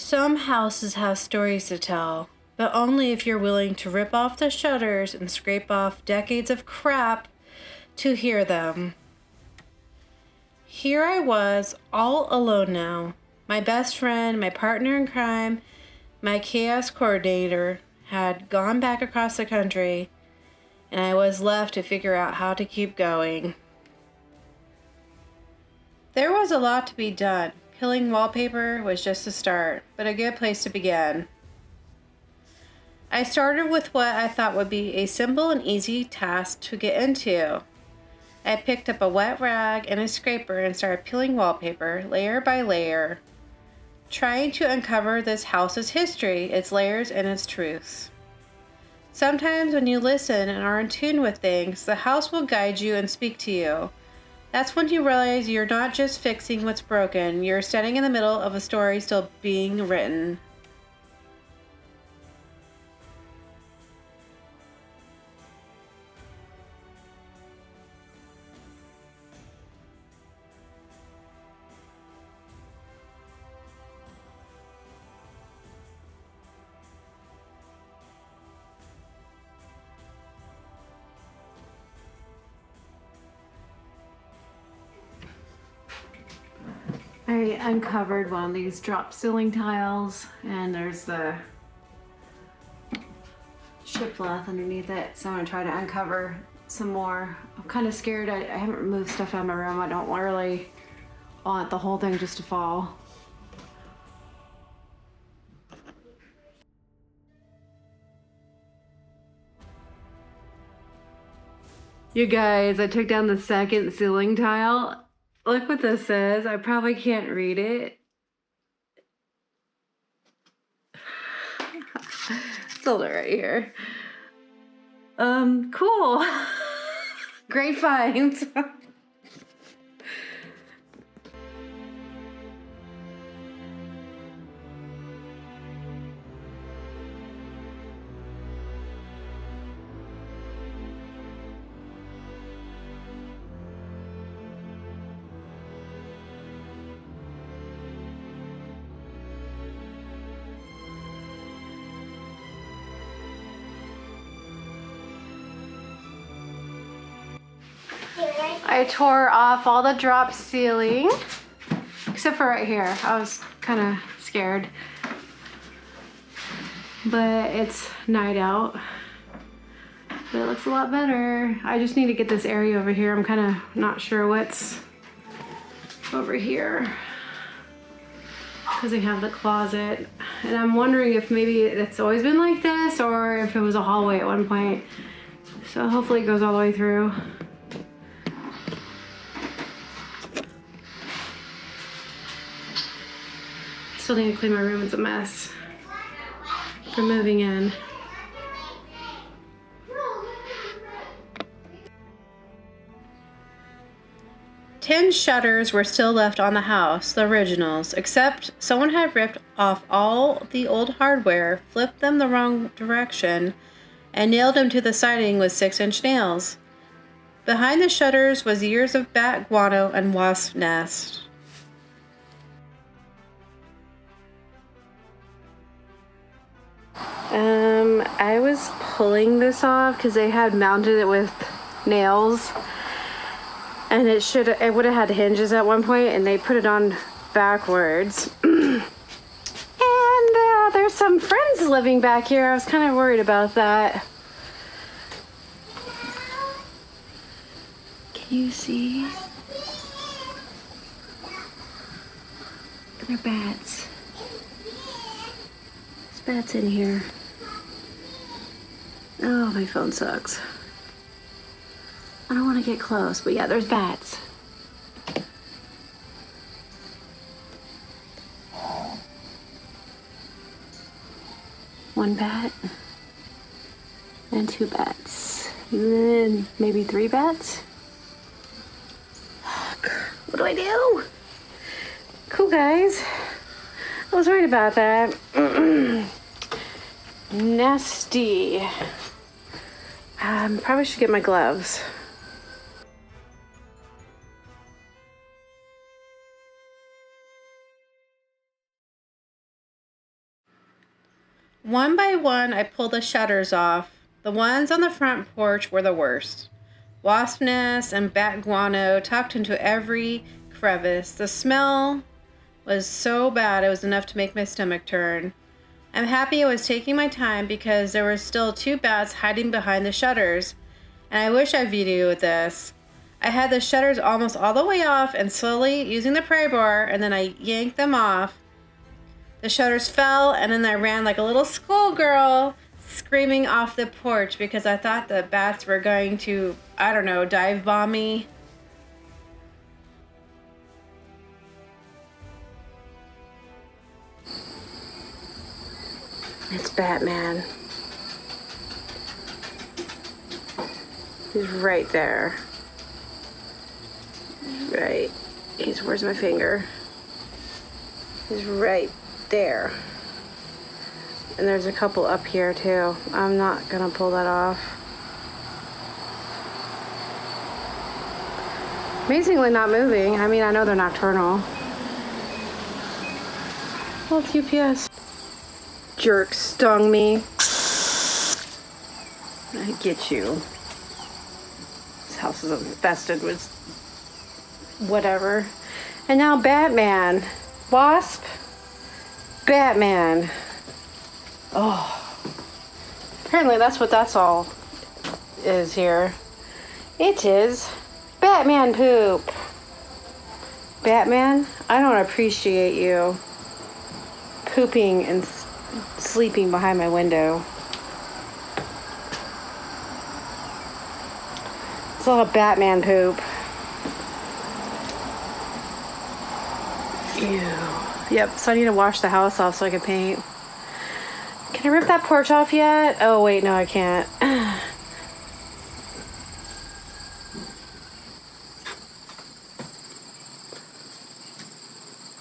Some houses have stories to tell, but only if you're willing to rip off the shutters and scrape off decades of crap to hear them. Here I was, all alone now. My best friend, my partner in crime, my chaos coordinator had gone back across the country, and I was left to figure out how to keep going. There was a lot to be done. Peeling wallpaper was just a start, but a good place to begin. I started with what I thought would be a simple and easy task to get into. I picked up a wet rag and a scraper and started peeling wallpaper layer by layer, trying to uncover this house's history, its layers, and its truths. Sometimes when you listen and are in tune with things, the house will guide you and speak to you. That's when you realize you're not just fixing what's broken, you're standing in the middle of a story still being written. I uncovered one of these drop ceiling tiles, and there's the shiplap underneath it, so I'm gonna try to uncover some more. I'm kind of scared. I haven't removed stuff out of my room. I don't really want the whole thing just to fall. You guys, I took down the second ceiling tile. Look what this says. I probably can't read it. Sold it right here. Cool. Great finds. I tore off all the drop ceiling, except for right here. I was kind of scared, but it's night out. But it looks a lot better. I just need to get this area over here. I'm kind of not sure what's over here because I have the closet, and I'm wondering if maybe it's always been like this or if it was a hallway at one point. So hopefully it goes all the way through. Still need to clean my room. It's a mess for moving in. Ten shutters were still left on the house, the originals, except someone had ripped off all the old hardware, flipped them the wrong direction, and nailed them to the siding with 6-inch nails. Behind the shutters was years of bat guano and wasp nests. I was pulling this off because they had mounted it with nails, and it would have had hinges at one point, and they put it on backwards. And there's some friends living back here. I was kind of worried about that. Can you see? They're bats. There's bats in here. Oh, my phone sucks. I don't want to get close, but yeah, there's bats. One bat and 2 bats, and then maybe 3 bats. What do I do? Cool, guys. I was worried about that. Nasty. Probably should get my gloves. One by one, I pulled the shutters off. The ones on the front porch were the worst. Wasp nests and bat guano tucked into every crevice. The smell was so bad it was enough to make my stomach turn. I'm happy I was taking my time because there were still 2 bats hiding behind the shutters, and I wish I videoed this. I had the shutters almost all the way off and slowly using the pry bar, and then I yanked them off. The shutters fell, and then I ran like a little schoolgirl screaming off the porch because I thought the bats were going to, I don't know, dive bomb me. It's Batman. He's right there. Right. Where's my finger? He's right there. And there's a couple up here too. I'm not gonna pull that off. Amazingly not moving. I mean, I know they're nocturnal. Well, it's UPS. Jerk stung me. I get you. This house is infested with whatever. And now Batman. Wasp. Batman. Oh. Apparently that's what that's all is here. It is Batman poop. Batman, I don't appreciate you pooping and sleeping behind my window. It's a lot of Batman poop. Ew. Yep, so I need to wash the house off so I can paint. Can I rip that porch off yet? Oh, wait, no, I can't.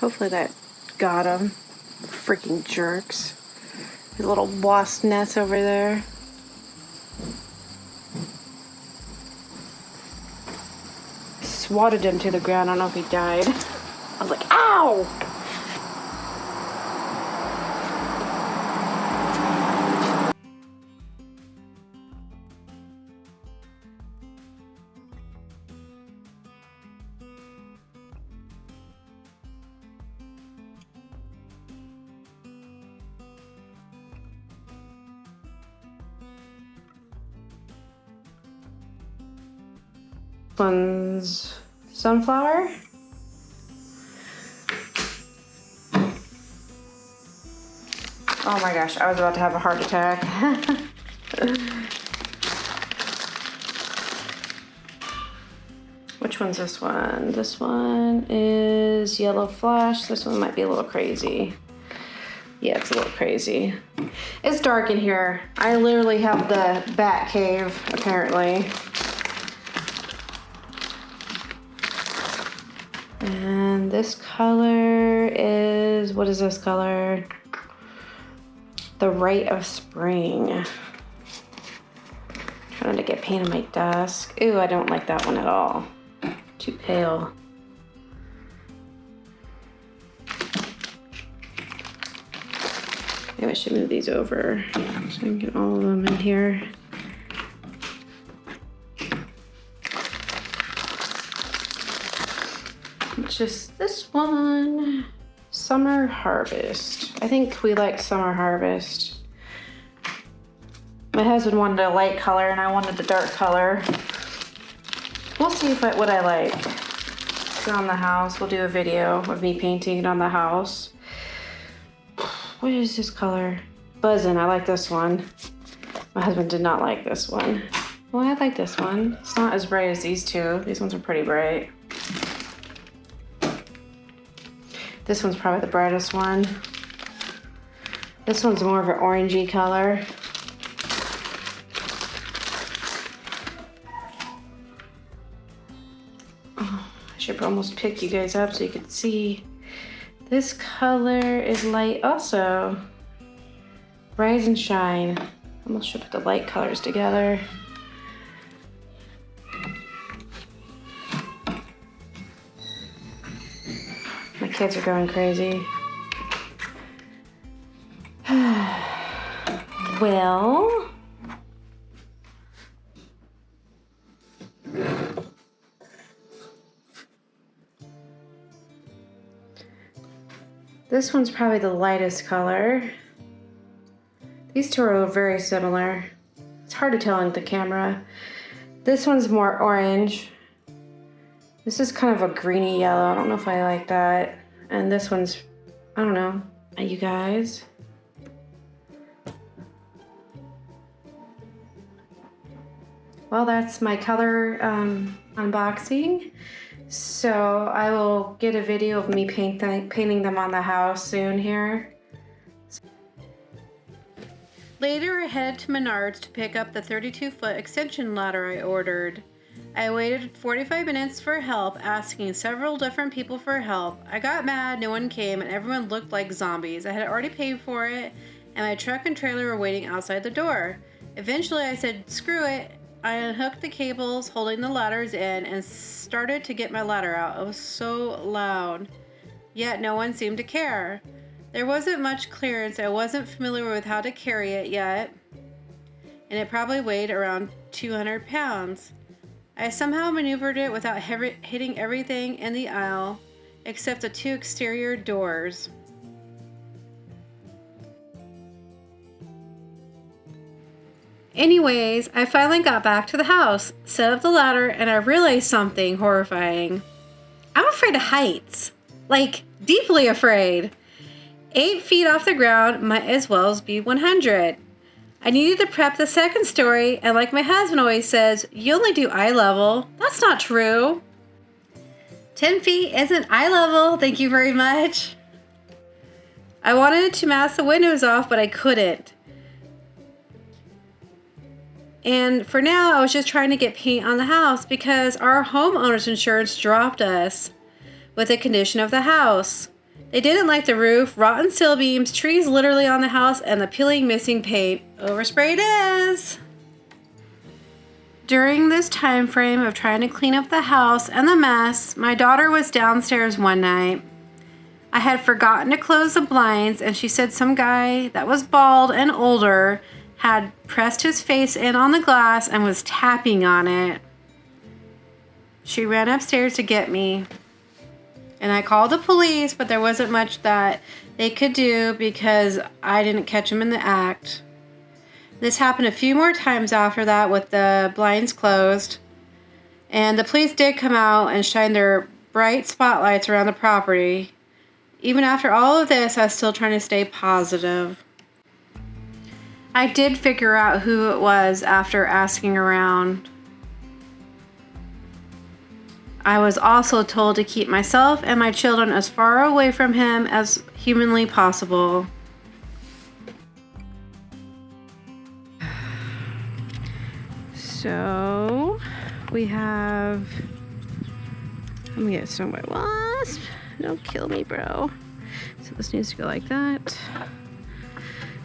Hopefully that got him. Freaking jerks. His little wasp nest over there. Swatted him to the ground. I don't know if he died. I was like, ow! One's sunflower. Oh my gosh, I was about to have a heart attack. Which one's this one? This one is yellow flash. This one might be a little crazy. Yeah, it's a little crazy. It's dark in here. I literally have the bat cave, apparently. And this color is, what is this color? The Rite of Spring. Trying to get paint on my desk. Ooh, I don't like that one at all. Too pale. Maybe I should move these over so I can get all of them in here. It's just this one. Summer Harvest. I think we like Summer Harvest. My husband wanted a light color and I wanted the dark color. We'll see what I like. It's on the house. We'll do a video of me painting it on the house. What is this color? Buzzin'. I like this one. My husband did not like this one. Well, I like this one. It's not as bright as these two. These ones are pretty bright. This one's probably the brightest one. This one's more of an orangey color. Oh, I should almost pick you guys up so you could see. This color is light also. Rise and Shine. Almost should put the light colors together. My kids are going crazy. Well, this one's probably the lightest color. These two are very similar. It's hard to tell on the camera. This one's more orange. This is kind of a greeny yellow. I don't know if I like that. And this one's, I don't know. You guys? Well, that's my color unboxing. So I will get a video of me painting them on the house soon here. Later, I headed to Menards to pick up the 32-foot extension ladder I ordered. I waited 45 minutes for help, asking several different people for help. I got mad, no one came, and everyone looked like zombies. I had already paid for it, and my truck and trailer were waiting outside the door. Eventually, I said, screw it. I unhooked the cables holding the ladders in and started to get my ladder out. It was so loud, yet no one seemed to care. There wasn't much clearance. I wasn't familiar with how to carry it yet, and it probably weighed around 200 pounds. I somehow maneuvered it without hitting everything in the aisle, except the two exterior doors. Anyways, I finally got back to the house, set up the ladder, and I realized something horrifying. I'm afraid of heights. Like, deeply afraid. 8 feet off the ground might as well as be 100. I needed to prep the second story, and like my husband always says, you only do eye level. That's not true. 10 feet isn't eye level, thank you very much. I wanted to mask the windows off, but I couldn't. And for now, I was just trying to get paint on the house because our homeowner's insurance dropped us with the condition of the house. They didn't like the roof, rotten sill beams, trees literally on the house, and the peeling missing paint. Overspray it is! During this time frame of trying to clean up the house and the mess, my daughter was downstairs one night. I had forgotten to close the blinds, and she said some guy that was bald and older had pressed his face in on the glass and was tapping on it. She ran upstairs to get me. And I called the police, but there wasn't much that they could do because I didn't catch them in the act. This happened a few more times after that with the blinds closed. And the police did come out and shine their bright spotlights around the property. Even after all of this, I was still trying to stay positive. I did figure out who it was after asking around. I was also told to keep myself and my children as far away from him as humanly possible. So we have, let me get some white wasp. Don't kill me, bro. So this needs to go like that.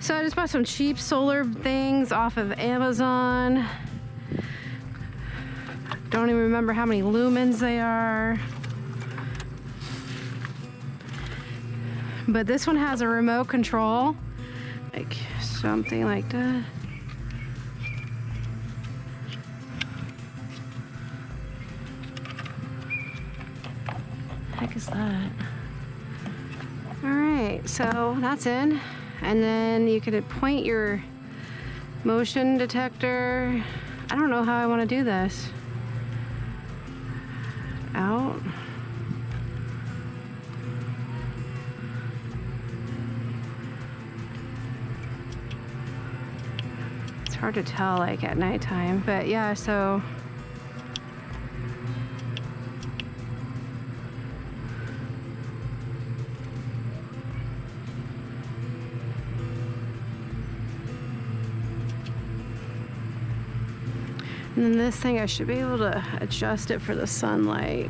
So I just bought some cheap solar things off of Amazon. Don't even remember how many lumens they are. But this one has a remote control. Like something like that. Heck is that? Alright, so that's in. And then you could point your motion detector. I don't know how I want to do this. Out. It's hard to tell like at nighttime, but yeah, so and then this thing, I should be able to adjust it for the sunlight.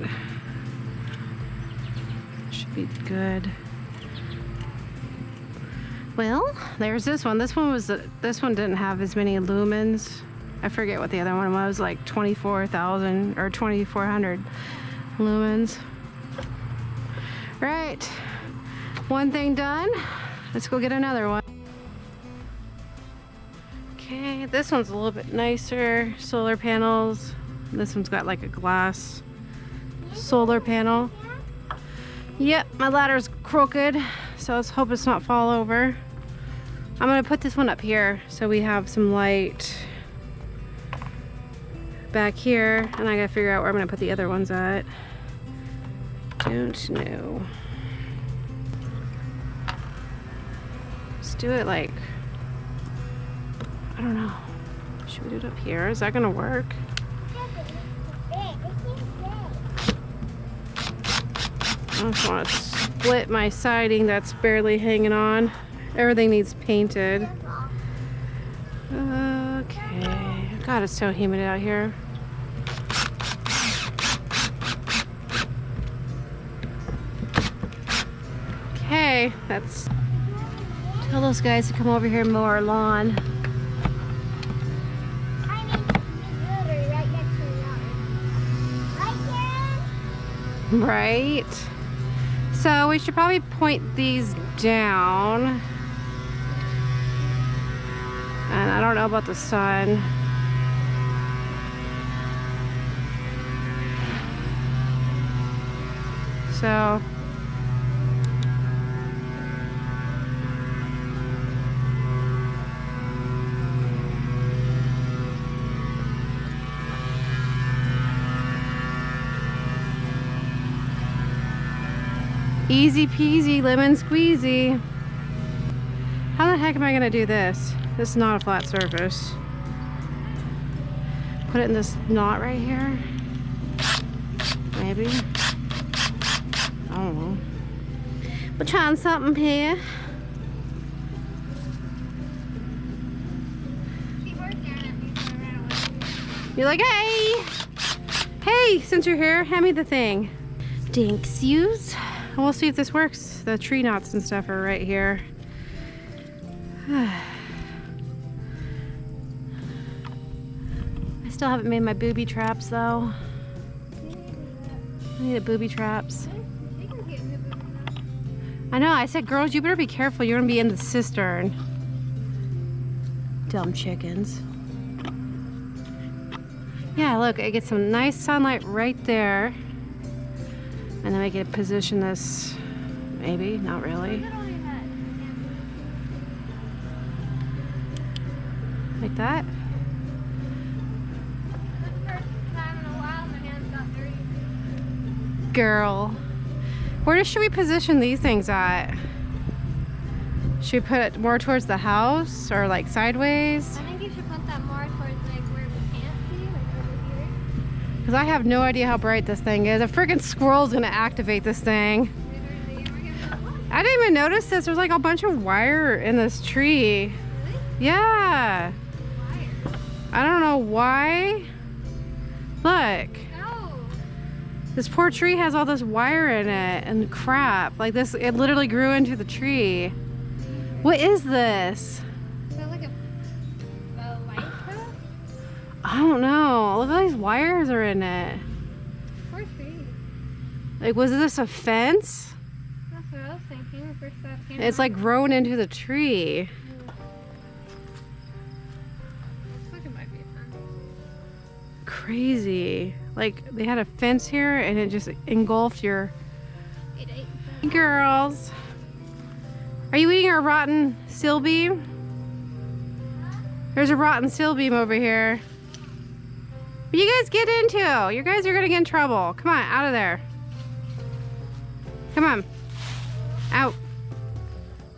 Should be good. Well, there's this one. This one didn't have as many lumens. I forget what the other one was, like 24,000 or 2,400 lumens. Right, one thing done. Let's go get another one. Okay, this one's a little bit nicer. Solar panels. This one's got like a glass solar panel. Yep, my ladder's crooked, so let's hope it's not fall over. I'm gonna put this one up here so we have some light back here, and I gotta figure out where I'm gonna put the other ones at. Don't know. Let's do it like, I don't know. Should we do it up here? Is that gonna work? I just want to split my siding that's barely hanging on. Everything needs painted. Okay. God, it's so humid out here. Okay, let's tell those guys to come over here and mow our lawn. Right. So we should probably point these down. And I don't know about the sun. So easy peasy lemon squeezy. How the heck am I gonna do this? This is not a flat surface. Put it in this knot right here. Maybe. I don't know. We're trying something here. You're like, hey! Hey, since you're here, hand me the thing. Thanks, yous. We'll see if this works. The tree knots and stuff are right here. I still haven't made my booby traps though. I need a booby traps. I know, I said, girls, you better be careful. You're gonna be in the cistern. Dumb chickens. Yeah, look, I get some nice sunlight right there. And then we can position this, maybe, not really. Like that. Girl. Where should we position these things at? Should we put it more towards the house or like sideways? I think you should put that more towards like where we can't see, like over here. Because I have no idea how bright this thing is. A freaking squirrel's gonna activate this thing. I didn't even notice this. There's like a bunch of wire in this tree. Really? Yeah. Wire? I don't know why. Look. No. This poor tree has all this wire in it and crap. Like this, it literally grew into the tree. What is this? Is that like a light pole? I don't know. Look at all these wires are in it. Poor tree. Like, was this a fence? That's what I was thinking when first that came It's out. like grown into the tree. Looks like it might be a fence. Crazy. Like, they had a fence here and it just engulfed your... It ate Hey, girls. Are you eating our rotten sill beam? There's a rotten sill beam over here. What you guys get into? You guys are gonna get in trouble. Come on, out of there. Come on. Out.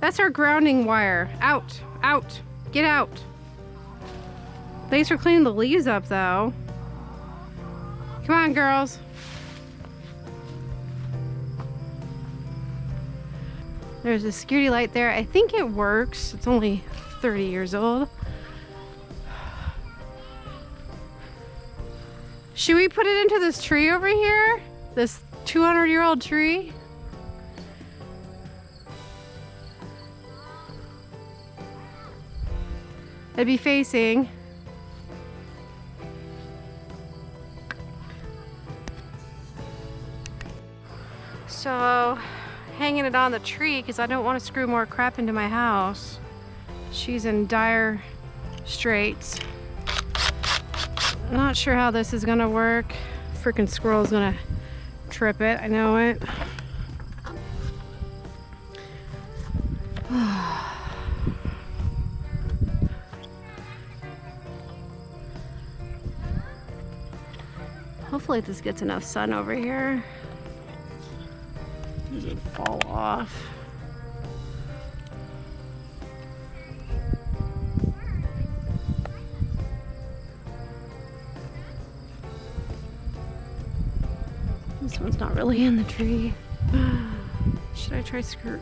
That's our grounding wire. Out. Out. Get out. Thanks for cleaning the leaves up, though. Come on, girls. There's a security light there. I think it works. It's only 30 years old. Should we put it into this tree over here? This 200-year-old tree? It'd be facing. So, hanging it on the tree because I don't want to screw more crap into my house. She's in dire straights. I'm not sure how this is gonna work. Freaking squirrel's gonna trip it, I know it. Hopefully this gets enough sun over here. It doesn't fall off. This one's not really in the tree. Should I try skirt?